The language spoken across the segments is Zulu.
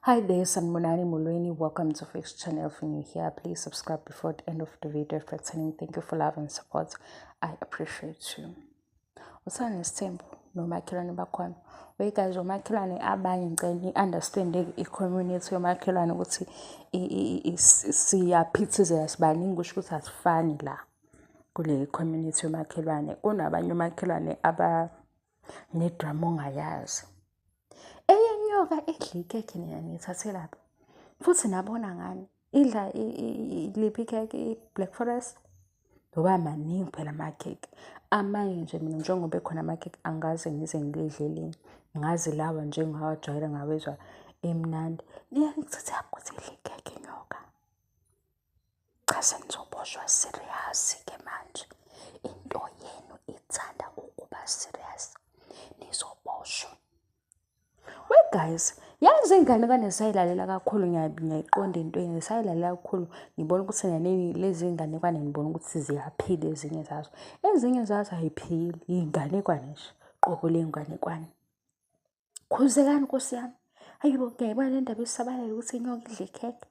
Hi there, Sanmunani Mulweni. Welcome to Fix Channel. If you're new here, please subscribe before the end of the video. If you're turning, thank you for love and support. I appreciate you. Usana Nestembo, nomakhelwane bakhona. We guys, omakhelwane abanye ngicela understand i-community yomakhelwane ukuthi siyaphithizela sibaningi kusho ukuthi asifani la kule community yomakhelwane. Kunabanye omakhelwane abanedrama ongayazi. Eyenyoka edla ikhekhe nina nithathe lapha. Futhi nabona ngani? Idla liphi ikhekhe i-Black Forest? Ngoba maningi phela amakhekhe. Amanye nje mina njengoba ekhona amakhekhe angaze ngize ngilidleleni. Ngazi lawa njengawajwayela ngawezwa emnandi. Niyangithatha ukuthi idla ikhekhe inyoka. Cha senizoboshwa serious ke manje. Into yenu ithanda ukuba serious. Nizoboshwa. Guys, yazi ingane kanesayilalela kakhulu ngiyayiqonda into yini sayilalela kakhulu ngibona ukuthi lezi ingane kwane ngibona ukuthi ziyaphila ezinye zazo. Ezinye zazo ayiphili ingane kwanisha qobo lengane kwane. Khuzekani Nkosi yami. Hayibo ngiyayibona le ndaba isabalele ukuthi inyoka idla ikhekhe.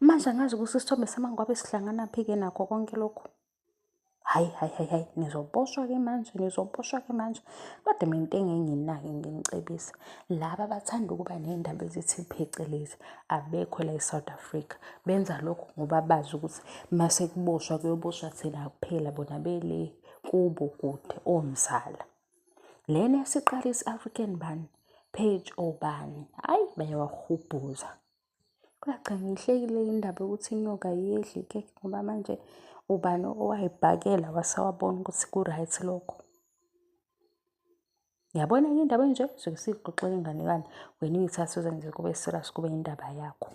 Manje angazi ukuthi isithombe samangwabe sihlangana phike nakho konke lokho. Hayi, nizoboshwa ke manje. Kodwa mina into engingenaki nginicebisa. Laba abathanda ukuba ney'ndaba ezithi phecelezi abekho la eSouth Africa. Benza lokho ngoba bazi ukuthi mase kuboshwa kuyoboshwa thina kuphela bona bele kubo kude omzala. Lena yasiqala isi-African bani page obani. Hayi bayawahubhuza. Kodwa ngihlekile indaba ukuthi inyoka yedla ikhekhe ngoba manje ubani owayibhakela wasawabona ukuthi ku-right lokho. Yabona indaba nje suke siyixoxela inganekwane wena uyithathe uzenze kube serious kube indaba yakho.